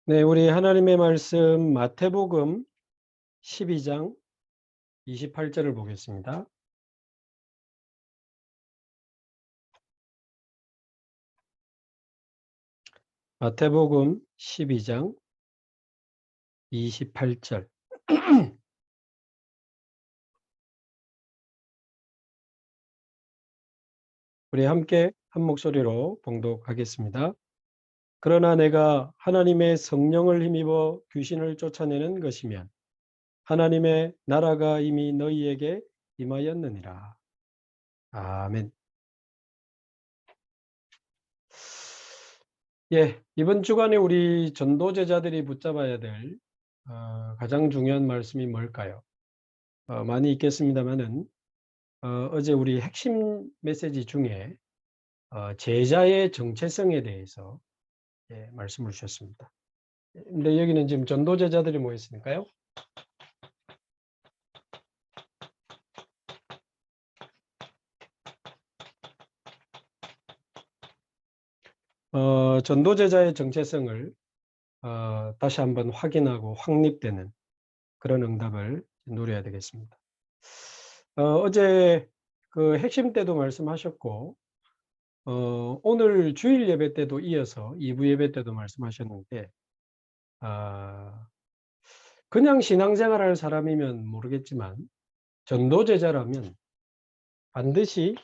네, 우리 하나님의 말씀 마태복음 12장 28절을 보겠습니다. 마태복음 12장 28절. 우리 함께 한 목소리로 봉독하겠습니다. 그러나 내가 하나님의 성령을 힘입어 귀신을 쫓아내는 것이면 하나님의 나라가 이미 너희에게 임하였느니라. 아멘. 예, 이번 주간에 우리 전도제자들이 붙잡아야 될 가장 중요한 말씀이 뭘까요? 많이 있겠습니다만은 어제 우리 핵심 메시지 중에 제자의 정체성에 대해서 말씀을 주셨습니다. 근데 여기는 지금 전도제자들이 모였으니까요. 전도제자의 정체성을 다시 한번 확인하고 확립되는 그런 응답을 누려야 되겠습니다. 어제 그 핵심 때도 말씀하셨고 오늘 주일 예배 때도 이어서 2부 예배 때도 말씀하셨는데 그냥 신앙생활할 사람이면 모르겠지만 전도제자라면 반드시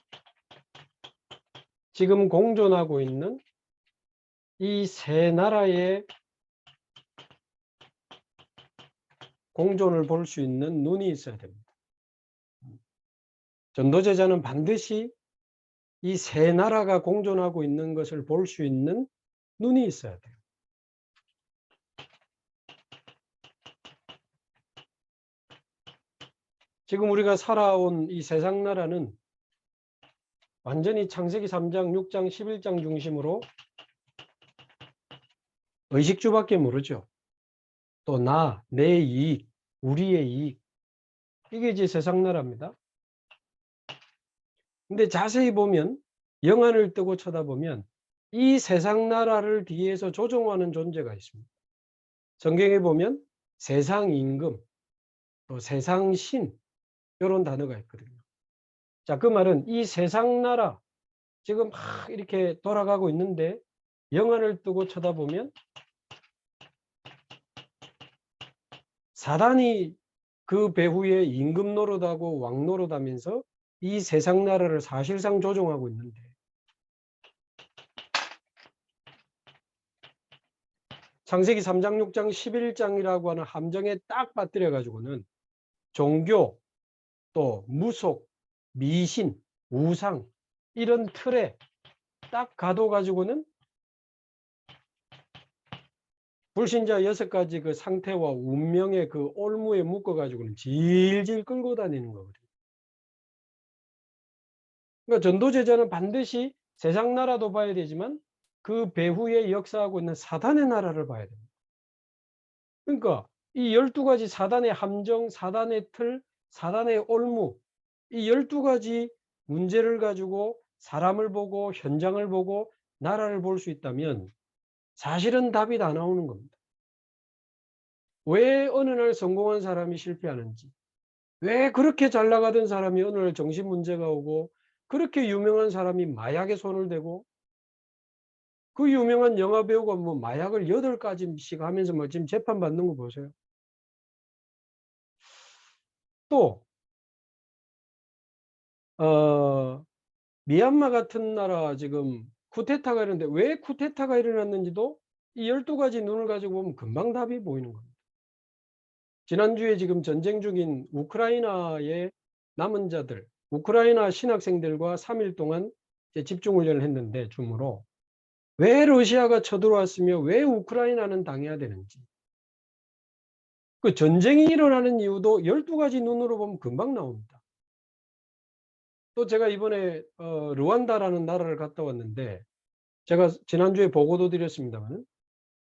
지금 공존하고 있는 이 세 나라의 공존을 볼 수 있는 눈이 있어야 됩니다. 전도제자는 반드시 이 세 나라가 공존하고 있는 것을 볼 수 있는 눈이 있어야 돼요. 지금 우리가 살아온 이 세상 나라는 완전히 창세기 3장, 6장, 11장 중심으로 의식주밖에 모르죠. 또 내 이익, 우리의 이익, 이게 이제 세상 나라입니다. 근데 자세히 보면 영안을 뜨고 쳐다보면 이 세상 나라를 뒤에서 조종하는 존재가 있습니다. 성경에 보면 세상 임금, 또 세상 신 이런 단어가 있거든요. 자, 그 말은 이 세상 나라 지금 막 이렇게 돌아가고 있는데 영안을 뜨고 쳐다보면 사단이 그 배후에 임금 노릇하고 왕 노릇하면서 이 세상 나라를 사실상 조종하고 있는데 창세기 3장, 6장, 11장이라고 하는 함정에 딱 빠뜨려 가지고는 종교, 또 무속, 미신, 우상 이런 틀에 딱 가둬 가지고는 불신자 6가지 그 상태와 운명의 그 올무에 묶어 가지고는 질질 끌고 다니는 거거든요. 그러니까 전도제자는 반드시 세상 나라도 봐야 되지만 그 배후에 역사하고 있는 사단의 나라를 봐야 됩니다. 그러니까 이 12가지 사단의 함정, 사단의 틀, 사단의 올무, 이 12가지 문제를 가지고 사람을 보고 현장을 보고 나라를 볼 수 있다면 사실은 답이 다 나오는 겁니다. 왜 어느 날 성공한 사람이 실패하는지, 왜 그렇게 잘 나가던 사람이 어느 날 정신 문제가 오고, 그렇게 유명한 사람이 마약에 손을 대고, 그 유명한 영화 배우가 뭐 마약을 8가지씩 하면서 뭐 지금 재판받는 거 보세요. 또 미얀마 같은 나라 지금 쿠데타가 일어났는데 왜 쿠데타가 일어났는지도 이 12가지 눈을 가지고 보면 금방 답이 보이는 겁니다. 지난주에 지금 전쟁 중인 우크라이나의 남은 자들, 우크라이나 신학생들과 3일 동안 집중훈련을 했는데 줌으로 왜 러시아가 쳐들어왔으며 왜 우크라이나는 당해야 되는지, 그 전쟁이 일어나는 이유도 12가지 눈으로 보면 금방 나옵니다. 또 제가 이번에 르완다라는 나라를 갔다 왔는데 제가 지난주에 보고도 드렸습니다만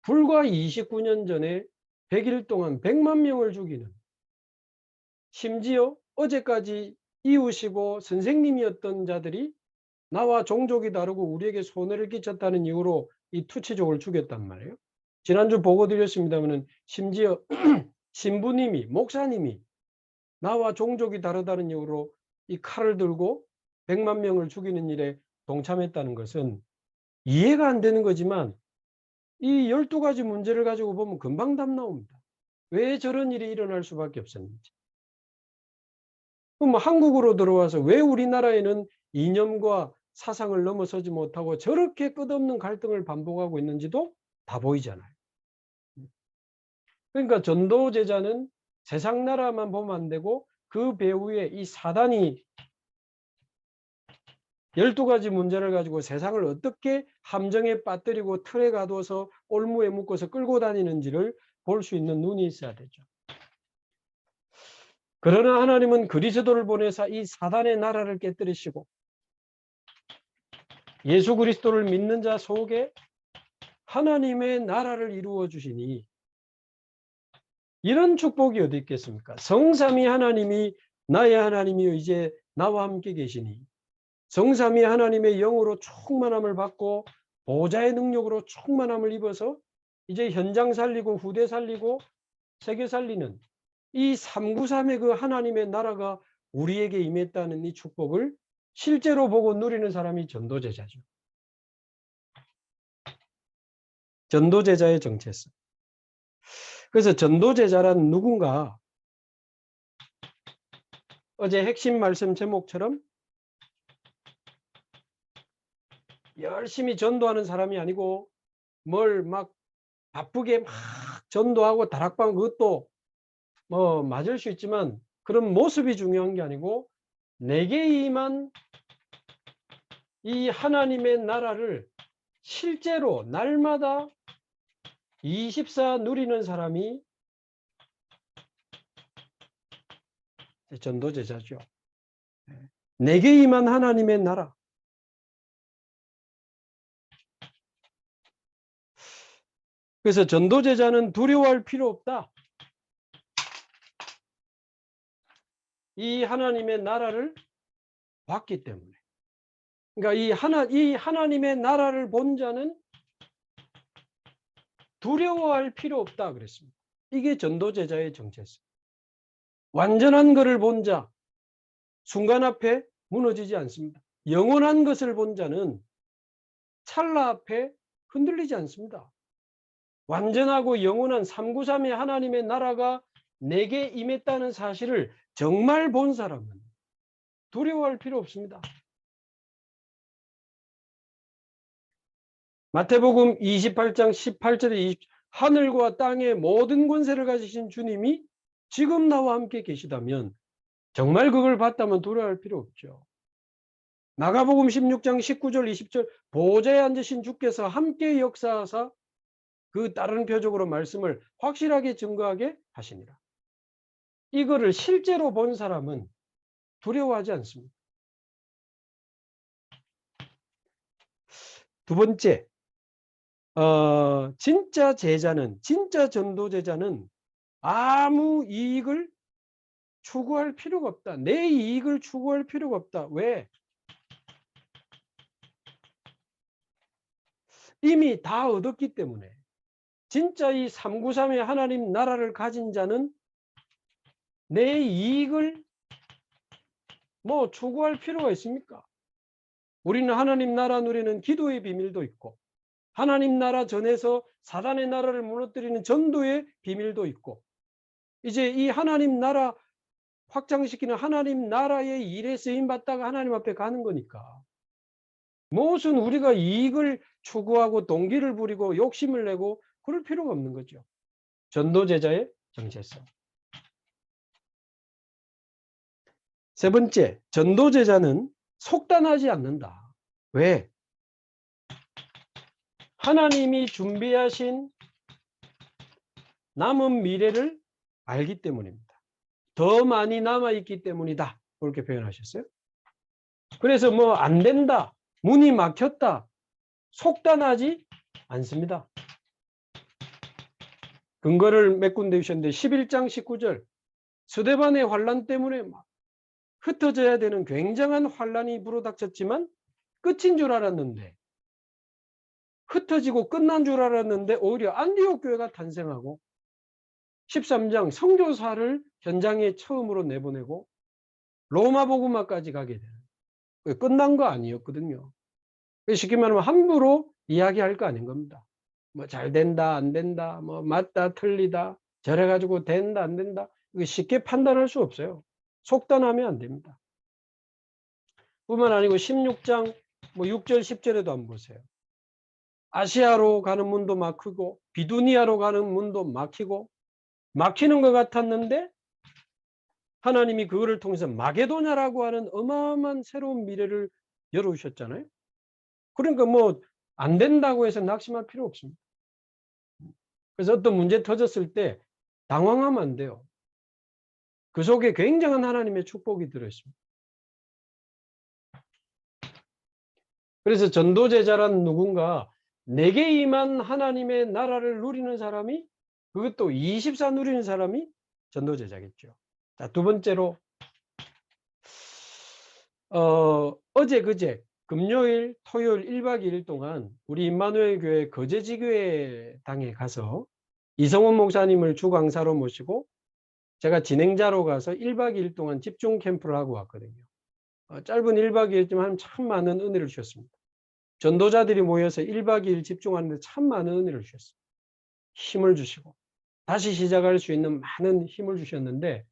불과 29년 전에 100일 동안 100만 명을 죽이는, 심지어 어제까지 이웃이고 선생님이었던 자들이 나와 종족이 다르고 우리에게 손해를 끼쳤다는 이유로 이 투치족을 죽였단 말이에요. 지난주 보고 드렸습니다마는 심지어 신부님이, 목사님이 나와 종족이 다르다는 이유로 이 칼을 들고 100만 명을 죽이는 일에 동참했다는 것은 이해가 안 되는 거지만 이 12가지 문제를 가지고 보면 금방 답 나옵니다. 왜 저런 일이 일어날 수밖에 없었는지. 그럼 한국으로 들어와서 왜 우리나라에는 이념과 사상을 넘어서지 못하고 저렇게 끝없는 갈등을 반복하고 있는지도 다 보이잖아요. 그러니까 전도 제자는 세상 나라만 보면 안 되고 그 배후에 이 사단이 12가지 문제를 가지고 세상을 어떻게 함정에 빠뜨리고 틀에 가둬서 올무에 묶어서 끌고 다니는지를 볼 수 있는 눈이 있어야 되죠. 그러나 하나님은 그리스도를 보내사 이 사단의 나라를 깨뜨리시고 예수 그리스도를 믿는 자 속에 하나님의 나라를 이루어 주시니 이런 축복이 어디 있겠습니까? 성삼위 하나님이 나의 하나님이요 이제 나와 함께 계시니 성삼위 하나님의 영으로 충만함을 받고 보좌의 능력으로 충만함을 입어서 이제 현장 살리고 후대 살리고 세계 살리는 이 393의 그 하나님의 나라가 우리에게 임했다는 이 축복을 실제로 보고 누리는 사람이 전도제자죠. 전도제자의 정체성. 그래서 전도제자란 누군가 어제 핵심 말씀 제목처럼 열심히 전도하는 사람이 아니고 뭘 막 바쁘게 막 전도하고 다락방 그것도 뭐 맞을 수 있지만 그런 모습이 중요한 게 아니고 내게 임한 이 하나님의 나라를 실제로 날마다 24 누리는 사람이 전도제자죠. 내게 임한 하나님의 나라. 그래서 전도제자는 두려워할 필요 없다. 이 하나님의 나라를 봤기 때문에. 그러니까 이 하나님의 나라를 본 자는 두려워할 필요 없다 그랬습니다. 이게 전도제자의 정체성. 완전한 것을 본 자, 순간 앞에 무너지지 않습니다. 영원한 것을 본 자는 찰나 앞에 흔들리지 않습니다. 완전하고 영원한 393의 하나님의 나라가 내게 임했다는 사실을 정말 본 사람은 두려워할 필요 없습니다. 마태복음 28장 18절에 20, 하늘과 땅의 모든 권세를 가지신 주님이 지금 나와 함께 계시다면 정말 그걸 봤다면 두려워할 필요 없죠. 마가복음 16장 19절 20절 보좌에 앉으신 주께서 함께 역사하사 그 다른 표적으로 말씀을 확실하게 증거하게 하시니라. 이거를 실제로 본 사람은 두려워하지 않습니다. 두 번째, 진짜 제자는, 진짜 전도제자는 아무 이익을 추구할 필요가 없다. 내 이익을 추구할 필요가 없다. 왜? 이미 다 얻었기 때문에. 진짜 이 393의 하나님 나라를 가진 자는 내 이익을 뭐 추구할 필요가 있습니까? 우리는 하나님 나라 누리는 기도의 비밀도 있고 하나님 나라 전에서 사단의 나라를 무너뜨리는 전도의 비밀도 있고 이제 이 하나님 나라 확장시키는 하나님 나라의 일에 쓰임받다가 하나님 앞에 가는 거니까 무슨 우리가 이익을 추구하고 동기를 부리고 욕심을 내고 그럴 필요가 없는 거죠. 전도제자의 정체성. 세 번째, 전도제자는 속단하지 않는다. 왜? 하나님이 준비하신 남은 미래를 알기 때문입니다. 더 많이 남아있기 때문이다. 그렇게 표현하셨어요. 그래서 뭐 안 된다, 문이 막혔다, 속단하지 않습니다. 근거를 몇 군데 주셨는데 11장 19절 스데반의 환란 때문에 막 흩어져야 되는 굉장한 환란이 불어닥쳤지만 끝인 줄 알았는데 흩어지고 끝난 줄 알았는데 오히려 안디옥 교회가 탄생하고 13장 선교사를 현장에 처음으로 내보내고 로마 복음화까지 가게 되는, 끝난 거 아니었거든요. 쉽게 말하면 함부로 이야기할 거 아닌 겁니다. 뭐 잘 된다 안 된다, 뭐 맞다 틀리다, 저래 가지고 된다 안 된다, 이거 쉽게 판단할 수 없어요. 속단하면 안 됩니다. 뿐만 아니고 16장 뭐 6절 10절에도 한번 보세요. 아시아로 가는 문도 막히고 비두니아로 가는 문도 막히고 막히는 것 같았는데 하나님이 그거를 통해서 마게도냐라고 하는 어마어마한 새로운 미래를 열어주셨잖아요. 그러니까 뭐 안 된다고 해서 낙심할 필요 없습니다. 그래서 어떤 문제 터졌을 때 당황하면 안 돼요. 그 속에 굉장한 하나님의 축복이 들어있습니다. 그래서 전도제자란 누군가 내게 임한 하나님의 나라를 누리는 사람이, 그것도 24 누리는 사람이 전도제자겠죠. 자, 두 번째로 어제 그제 금요일 토요일 1박 2일 동안 우리 임마누엘 교회 거제지교회 당에 가서 이성원 목사님을 주강사로 모시고 제가 진행자로 가서 1박 2일 동안 집중 캠프를 하고 왔거든요. 짧은 1박 2일이지만 참 많은 은혜를 주셨습니다. 전도자들이 모여서 1박 2일 집중하는데 참 많은 은혜를 주셨어요. 힘을 주시고 다시 시작할 수 있는 많은 힘을 주셨는데,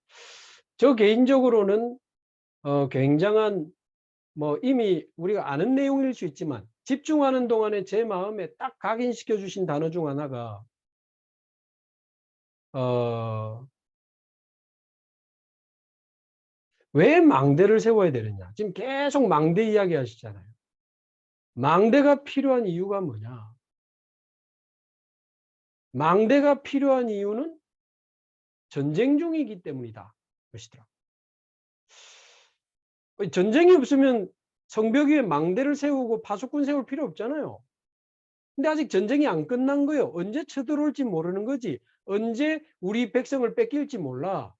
저 개인적으로는 굉장한, 뭐 이미 우리가 아는 내용일 수 있지만 집중하는 동안에 제 마음에 딱 각인시켜 주신 단어 중 하나가 왜 망대를 세워야 되느냐. 지금 계속 망대 이야기 하시잖아요. 망대가 필요한 이유가 뭐냐. 망대가 필요한 이유는 전쟁 중이기 때문이다. 그러시더라고요. 전쟁이 없으면 성벽 위에 망대를 세우고 파수꾼 세울 필요 없잖아요. 근데 아직 전쟁이 안 끝난 거예요. 언제 쳐들어올지 모르는 거지. 언제 우리 백성을 뺏길지 몰라.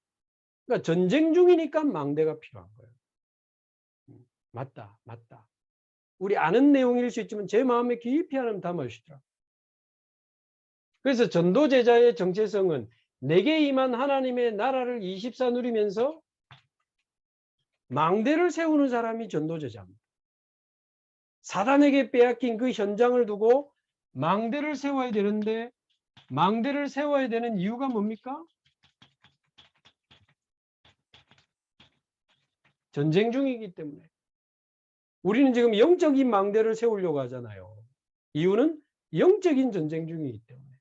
그러니까 전쟁 중이니까 망대가 필요한 거예요. 맞다, 맞다. 우리 아는 내용일 수 있지만 제 마음에 깊이 하나님 담아주시더라고요. 그래서 전도제자의 정체성은 내게 임한 하나님의 나라를 24 누리면서 망대를 세우는 사람이 전도제자입니다. 사단에게 빼앗긴 그 현장을 두고 망대를 세워야 되는데, 망대를 세워야 되는 이유가 뭡니까? 전쟁 중이기 때문에. 우리는 지금 영적인 망대를 세우려고 하잖아요. 이유는 영적인 전쟁 중이기 때문에.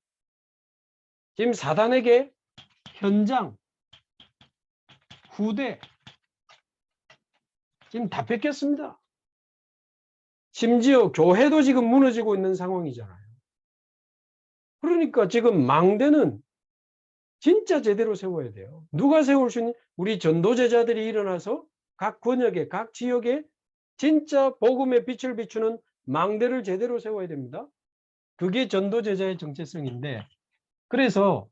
지금 사단에게 현장, 후대 지금 다 뺏겼습니다. 심지어 교회도 지금 무너지고 있는 상황이잖아요. 그러니까 지금 망대는 진짜 제대로 세워야 돼요. 누가 세울 수 있는? 우리 전도제자들이 일어나서 각 권역에, 각 지역에 진짜 복음의 빛을 비추는 망대를 제대로 세워야 됩니다. 그게 전도제자의 정체성인데, 그래서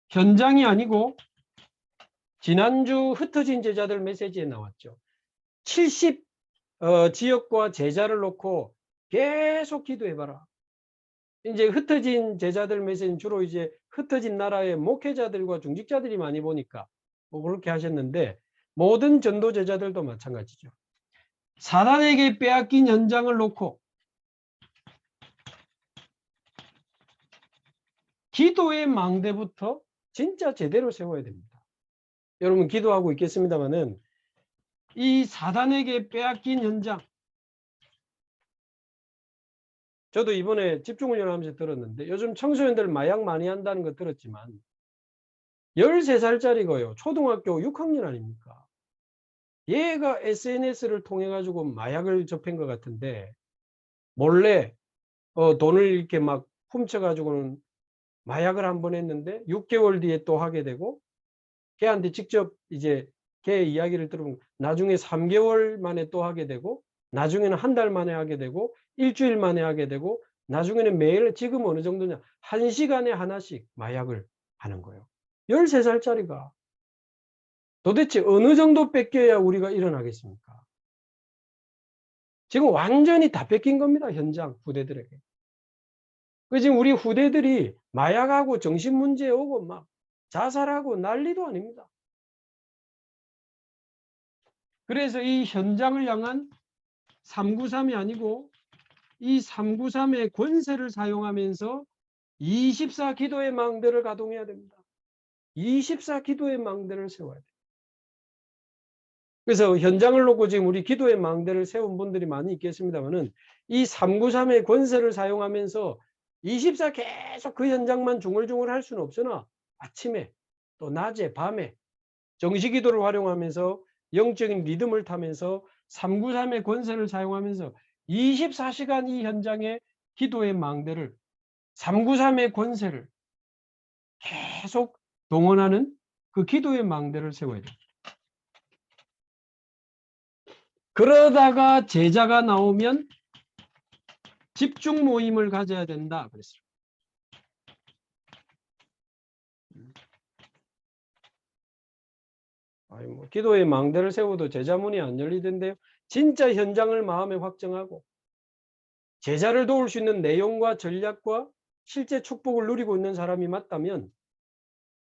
현장이 아니고 지난주 흩어진 제자들 메시지에 나왔죠. 70 지역과 제자를 놓고 계속 기도해봐라. 이제 흩어진 제자들 메시지는 주로 이제 흩어진 나라의 목회자들과 중직자들이 많이 보니까 뭐 그렇게 하셨는데, 모든 전도 제자들도 마찬가지죠. 사단에게 빼앗긴 현장을 놓고 기도의 망대부터 진짜 제대로 세워야 됩니다. 여러분 기도하고 있겠습니다마는 이 사단에게 빼앗긴 현장, 저도 이번에 집중훈련하면서 들었는데 요즘 청소년들 마약 많이 한다는 거 들었지만 13살짜리가요. 초등학교 6학년 아닙니까? 얘가 SNS를 통해 가지고 마약을 접한 것 같은데 몰래 돈을 이렇게 막 훔쳐 가지고는 마약을 한번 했는데 6개월 뒤에 또 하게 되고, 걔한테 직접 이제 걔 이야기를 들으면 나중에 3개월 만에 또 하게 되고, 나중에는 한 달 만에 하게 되고, 일주일 만에 하게 되고, 나중에는 매일, 지금 어느 정도냐, 1시간에 하나씩 마약을 하는 거예요. 13살짜리가. 도대체 어느 정도 뺏겨야 우리가 일어나겠습니까? 지금 완전히 다 뺏긴 겁니다. 현장 후대들에게. 지금 우리 후대들이 마약하고 정신문제 오고 막 자살하고 난리도 아닙니다. 그래서 이 현장을 향한 393이 아니고 이 393의 권세를 사용하면서 24 기도의 망대를 가동해야 됩니다. 24 기도의 망대를 세워야 돼요. 그래서 현장을 놓고 지금 우리 기도의 망대를 세운 분들이 많이 있겠습니다만은 이 393의 권세를 사용하면서 24 계속 그 현장만 중얼중얼 할 수는 없으나 아침에 또 낮에 밤에 정시기도를 활용하면서 영적인 리듬을 타면서 393의 권세를 사용하면서 24시간 이 현장에 기도의 망대를 393의 권세를 계속 동원하는 그 기도의 망대를 세워야 돼요. 그러다가 제자가 나오면 집중 모임을 가져야 된다 그랬어요. 뭐 기도의 망대를 세워도 제자문이 안 열리던데요. 진짜 현장을 마음에 확정하고 제자를 도울 수 있는 내용과 전략과 실제 축복을 누리고 있는 사람이 맞다면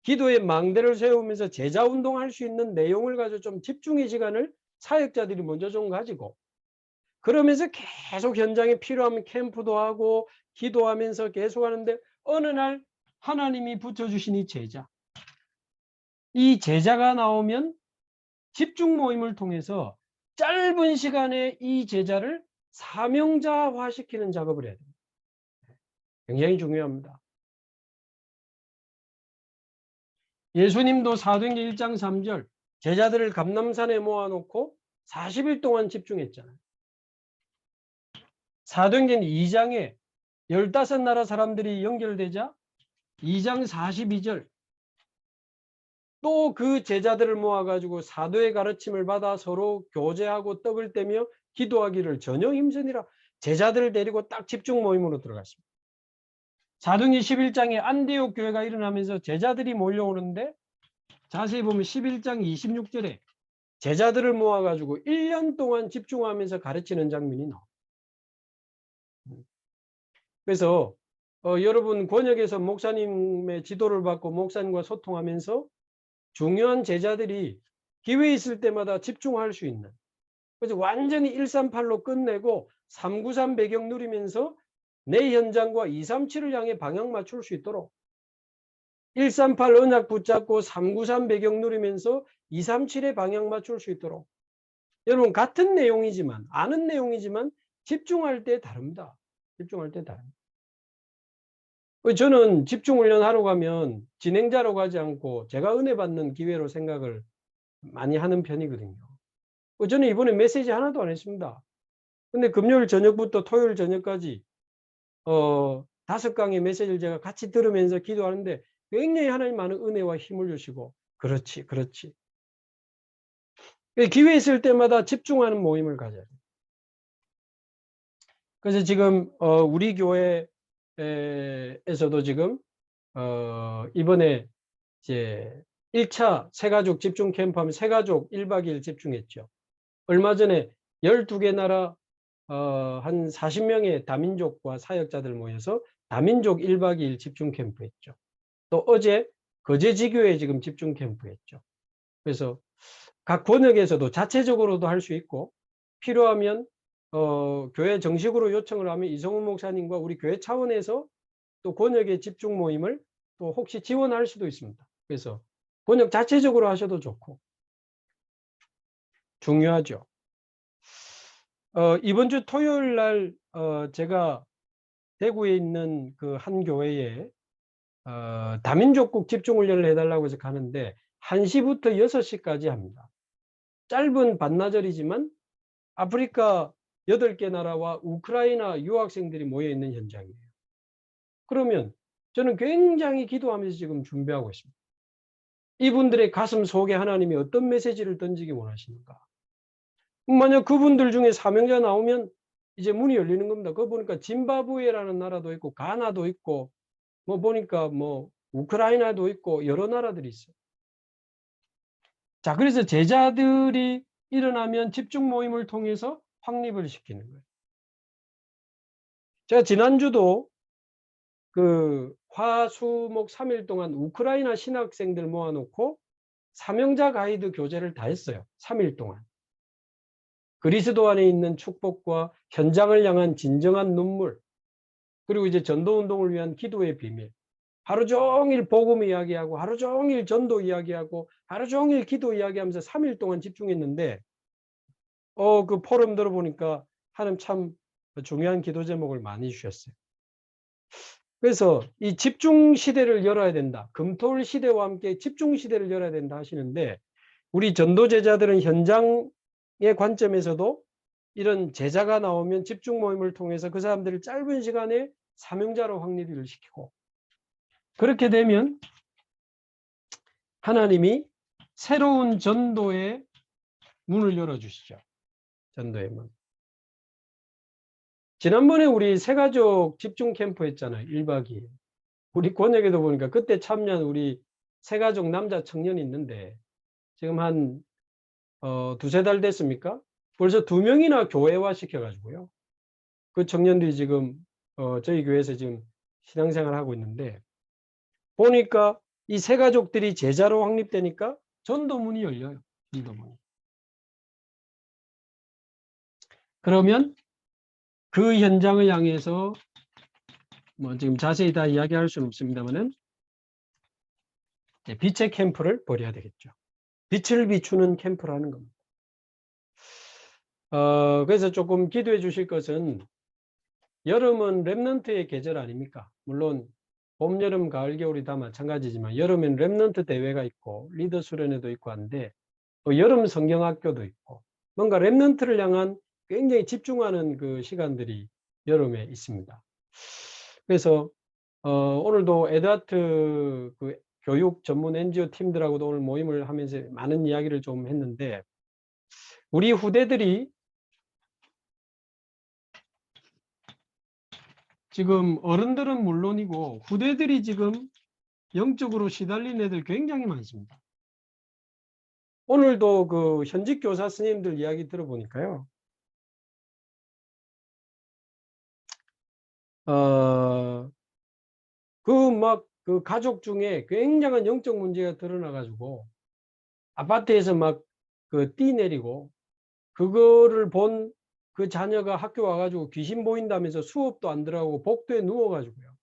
기도의 망대를 세우면서 제자 운동할 수 있는 내용을 가지고 좀 집중의 시간을 사역자들이 먼저 좀 가지고 그러면서 계속 현장에 필요하면 캠프도 하고 기도하면서 계속 하는데 어느 날 하나님이 붙여주신 이 제자, 이 제자가 나오면 집중 모임을 통해서 짧은 시간에 이 제자를 사명자화시키는 작업을 해야 됩니다. 굉장히 중요합니다. 예수님도 사도행전 1장 3절 제자들을 감람산에 모아놓고 40일 동안 집중했잖아요. 사도행전 2장에 15나라 사람들이 연결되자 2장 42절 또 그 제자들을 모아가지고 사도의 가르침을 받아 서로 교제하고 떡을 떼며 기도하기를 전혀 힘쓰니라. 제자들을 데리고 딱 집중 모임으로 들어갔습니다. 사도행전 11장에 안디옥 교회가 일어나면서 제자들이 몰려오는데 자세히 보면 11장 26절에 제자들을 모아가지고 1년 동안 집중하면서 가르치는 장면이 나옵니다. 그래서 여러분 권역에서 목사님의 지도를 받고 목사님과 소통하면서 중요한 제자들이 기회 있을 때마다 집중할 수 있는 그래서 완전히 138로 끝내고 393 배경 누리면서 내 현장과 237을 향해 방향 맞출 수 있도록 138 언약 붙잡고 393 배경 누리면서 237에 방향 맞출 수 있도록 여러분 같은 내용이지만 아는 내용이지만 집중할 때 다릅니다. 집중할 때 다릅니다. 저는 집중훈련 하러 가면 진행자로 가지 않고 제가 은혜 받는 기회로 생각을 많이 하는 편이거든요. 저는 이번에 메시지 하나도 안 했습니다. 근데 금요일 저녁부터 토요일 저녁까지 5강의 메시지를 제가 같이 들으면서 기도하는데 굉장히 하나님 많은 은혜와 힘을 주시고 그렇지 그렇지 기회 있을 때마다 집중하는 모임을 가져야 돼요. 그래서 지금 우리 교회에서도 지금 이번에 이제 1차 새가족 집중 캠프 하면 새가족 1박 2일 집중했죠. 얼마 전에 12개 나라 한 40명의 다민족과 사역자들 모여서 다민족 1박 2일 집중 캠프 했죠. 또 어제 거제지교에 지금 집중 캠프 했죠. 그래서 각 권역에서도 자체적으로도 할 수 있고 필요하면 교회 정식으로 요청을 하면 이성훈 목사님과 우리 교회 차원에서 또 권역의 집중 모임을 또 혹시 지원할 수도 있습니다. 그래서 권역 자체적으로 하셔도 좋고 중요하죠. 이번 주 토요일 날 제가 대구에 있는 그 한 교회에 다민족국 집중훈련을 해달라고 해서 가는데 1시부터 6시까지 합니다. 짧은 반나절이지만 아프리카 8개 나라와 우크라이나 유학생들이 모여있는 현장이에요. 그러면 저는 굉장히 기도하면서 지금 준비하고 있습니다. 이분들의 가슴 속에 하나님이 어떤 메시지를 던지기 원하시는가. 만약 그분들 중에 사명자 나오면 이제 문이 열리는 겁니다. 그거 보니까 짐바브웨라는 나라도 있고 가나도 있고 뭐 보니까 뭐 우크라이나도 있고 여러 나라들이 있어요. 자, 그래서 제자들이 일어나면 집중 모임을 통해서 확립을 시키는 거예요. 제가 지난주도 그 화, 수, 목 3일 동안 우크라이나 신학생들 모아놓고 사명자 가이드 교재를 다 했어요. 3일 동안. 그리스도 안에 있는 축복과 현장을 향한 진정한 눈물, 그리고 이제 전도운동을 위한 기도의 비밀. 하루 종일 복음 이야기하고 하루 종일 전도 이야기하고 하루 종일 기도 이야기하면서 3일 동안 집중했는데 그 포럼 들어보니까 하나님 참 중요한 기도 제목을 많이 주셨어요. 그래서 이 집중 시대를 열어야 된다. 금토일 시대와 함께 집중 시대를 열어야 된다 하시는데 우리 전도 제자들은 현장의 관점에서도 이런 제자가 나오면 집중 모임을 통해서 그 사람들을 짧은 시간에 사명자로 확립을 시키고 그렇게 되면 하나님이 새로운 전도의 문을 열어주시죠. 전도의 문. 지난번에 우리 새가족 집중 캠프 했잖아요. 1박 2일. 우리 권역에도 보니까 그때 참여한 우리 새가족 남자 청년이 있는데 지금 한 두세 달 됐습니까? 벌써 2명이나 교회화 시켜가지고요. 그 청년들이 지금 저희 교회에서 지금 신앙생활을 하고 있는데 보니까 이 새가족들이 제자로 확립되니까 전도문이 열려요. 전도문이. 그러면 그 현장을 향해서 뭐 지금 자세히 다 이야기할 수는 없습니다만은 빛의 캠프를 벌여야 되겠죠. 빛을 비추는 캠프라는 겁니다. 그래서 조금 기도해 주실 것은 여름은 렘넌트의 계절 아닙니까? 물론 봄, 여름, 가을, 겨울이 다 마찬가지지만 여름엔 렘넌트 대회가 있고 리더 수련회도 있고 한데 또 여름 성경학교도 있고 뭔가 렘넌트를 향한 굉장히 집중하는 그 시간들이 여름에 있습니다. 그래서 오늘도 에드하트 그 교육 전문 NGO 팀들하고도 오늘 모임을 하면서 많은 이야기를 좀 했는데 우리 후대들이 지금 어른들은 물론이고 후대들이 지금 영적으로 시달린 애들 굉장히 많습니다. 오늘도 그 현직 교사 스님들 이야기 들어보니까요. 그 가족 중에 굉장한 영적 문제가 드러나가지고 아파트에서 막 그 띠 내리고 그거를 본 그 자녀가 학교 와가지고 귀신 보인다면서 수업도 안 들어가고 복도에 누워가지고요.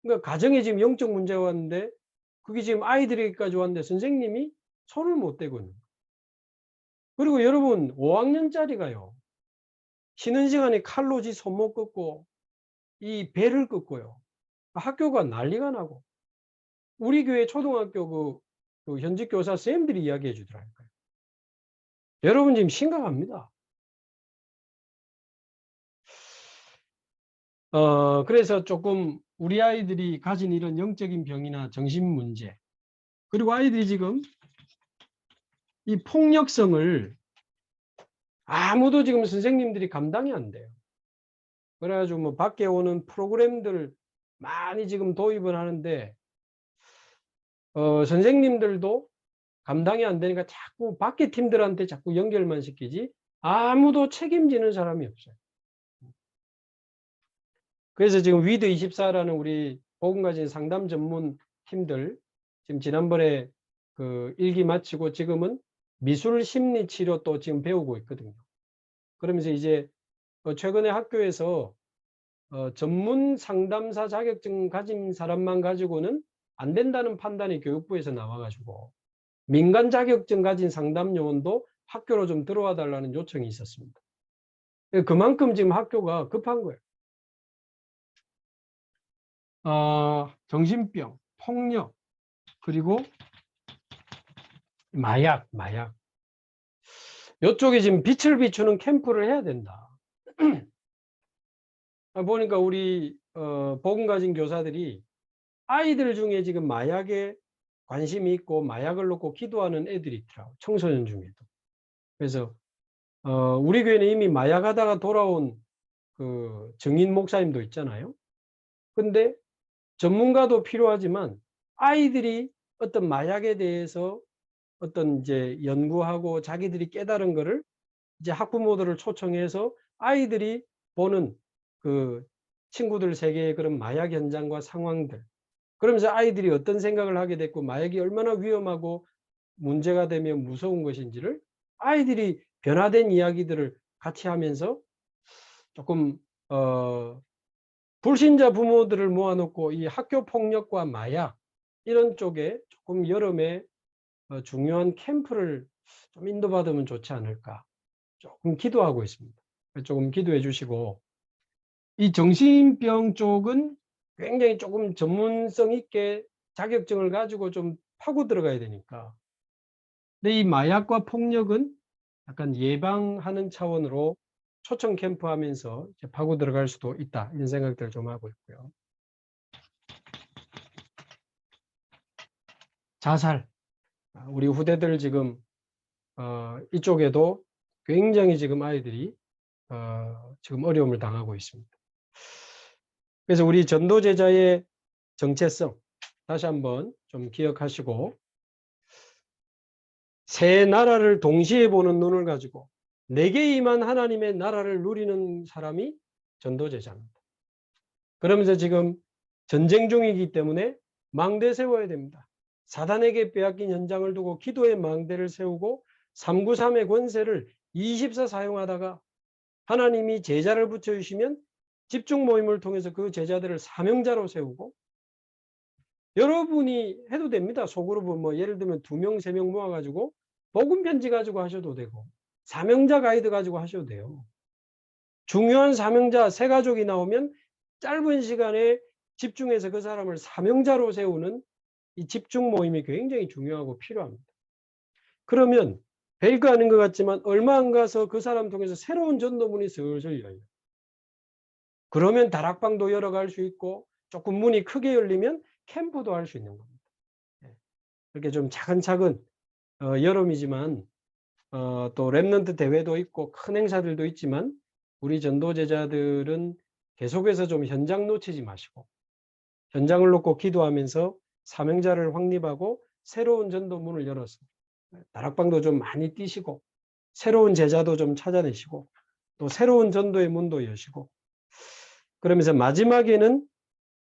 그러니까 가정에 지금 영적 문제가 왔는데 그게 지금 아이들에게까지 왔는데 선생님이 손을 못 대고 있는 거예요. 그리고 여러분 5학년짜리가요. 쉬는 시간에 칼로 지 손목 꺾고 이 배를 꺾고요. 학교가 난리가 나고 우리 교회 초등학교 그 현직 교사 선생님들이 이야기해 주더라고요. 여러분 지금 심각합니다. 그래서 조금 우리 아이들이 가진 이런 영적인 병이나 정신 문제 그리고 아이들이 지금 이 폭력성을 아무도 지금 선생님들이 감당이 안 돼요. 그래가지고 뭐 밖에 오는 프로그램들 많이 지금 도입을 하는데 선생님들도 감당이 안 되니까 자꾸 밖에 팀들한테 자꾸 연결만 시키지 아무도 책임지는 사람이 없어요. 그래서 지금 위드24라는 우리 복음 가진 상담 전문 팀들 지금 지난번에 그 1기 마치고 지금은 미술 심리 치료 또 지금 배우고 있거든요. 그러면서 이제 최근에 학교에서 전문 상담사 자격증 가진 사람만 가지고는 안 된다는 판단이 교육부에서 나와가지고 민간 자격증 가진 상담 요원도 학교로 좀 들어와 달라는 요청이 있었습니다. 그만큼 지금 학교가 급한 거예요. 정신병, 폭력, 그리고 마약. 이쪽에 지금 빛을 비추는 캠프를 해야 된다. 보니까 우리 복음 가진 교사들이 아이들 중에 지금 마약에 관심이 있고 마약을 놓고 기도하는 애들이 있더라고. 청소년 중에도. 그래서 우리 교회는 이미 마약하다가 돌아온 그 정인 목사님도 있잖아요. 근데 전문가도 필요하지만 아이들이 어떤 마약에 대해서 어떤 이제 연구하고 자기들이 깨달은 거를 이제 학부모들을 초청해서 아이들이 보는 그 친구들 세계의 그런 마약 현장과 상황들, 그러면서 아이들이 어떤 생각을 하게 됐고 마약이 얼마나 위험하고 문제가 되면 무서운 것인지를 아이들이 변화된 이야기들을 같이 하면서 조금 불신자 부모들을 모아놓고 이 학교 폭력과 마약 이런 쪽에 조금 여름에 중요한 캠프를 좀 인도받으면 좋지 않을까 조금 기도하고 있습니다. 조금 기도해 주시고, 이 정신병 쪽은 굉장히 조금 전문성 있게 자격증을 가지고 좀 파고 들어가야 되니까. 근데 이 마약과 폭력은 약간 예방하는 차원으로 초청 캠프 하면서 파고 들어갈 수도 있다. 이런 생각들을 좀 하고 있고요. 자살. 우리 후대들 지금 이쪽에도 굉장히 지금 아이들이 지금 어려움을 당하고 있습니다. 그래서 우리 전도 제자의 정체성 다시 한번 좀 기억하시고, 세 나라를 동시에 보는 눈을 가지고 내게 임한 하나님의 나라를 누리는 사람이 전도 제자입니다. 그러면서 지금 전쟁 중이기 때문에 망대 세워야 됩니다. 사단에게 빼앗긴 현장을 두고 기도의 망대를 세우고 393의 권세를 24 사용하다가 하나님이 제자를 붙여주시면 집중 모임을 통해서 그 제자들을 사명자로 세우고, 여러분이 해도 됩니다. 소그룹은 뭐 예를 들면 2명, 3명 모아가지고 복음 편지 가지고 하셔도 되고 사명자 가이드 가지고 하셔도 돼요. 중요한 사명자 세 가족이 나오면 짧은 시간에 집중해서 그 사람을 사명자로 세우는 이 집중 모임이 굉장히 중요하고 필요합니다. 그러면 별거 아닌 것 같지만 얼마 안 가서 그 사람 통해서 새로운 전도문이 슬슬 열려요. 그러면 다락방도 열어갈 수 있고 조금 문이 크게 열리면 캠프도 할 수 있는 겁니다. 이렇게 좀 차근차근 여름이지만 또 랩넌트 대회도 있고 큰 행사들도 있지만 우리 전도 제자들은 계속해서 좀 현장 놓치지 마시고 현장을 놓고 기도하면서 사명자를 확립하고 새로운 전도문을 열어서 다락방도 좀 많이 뛰시고 새로운 제자도 좀 찾아내시고 또 새로운 전도의 문도 여시고, 그러면서 마지막에는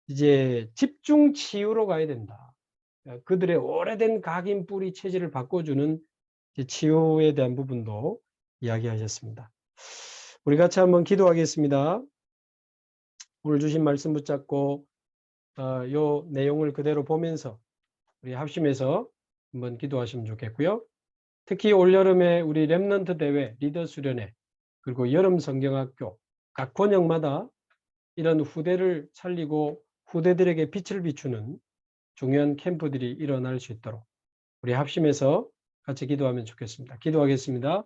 이제 집중 치유로 가야 된다. 그들의 오래된 각인 뿌리 체질을 바꿔주는 치유에 대한 부분도 이야기하셨습니다. 우리 같이 한번 기도하겠습니다. 오늘 주신 말씀 붙잡고 요 내용을 그대로 보면서 우리 합심해서 한번 기도하시면 좋겠고요. 특히 올여름에 우리 랩넌트 대회, 리더 수련회, 그리고 여름 성경학교 각 권역마다 이런 후대를 살리고 후대들에게 빛을 비추는 중요한 캠프들이 일어날 수 있도록 우리 합심해서 같이 기도하면 좋겠습니다. 기도하겠습니다.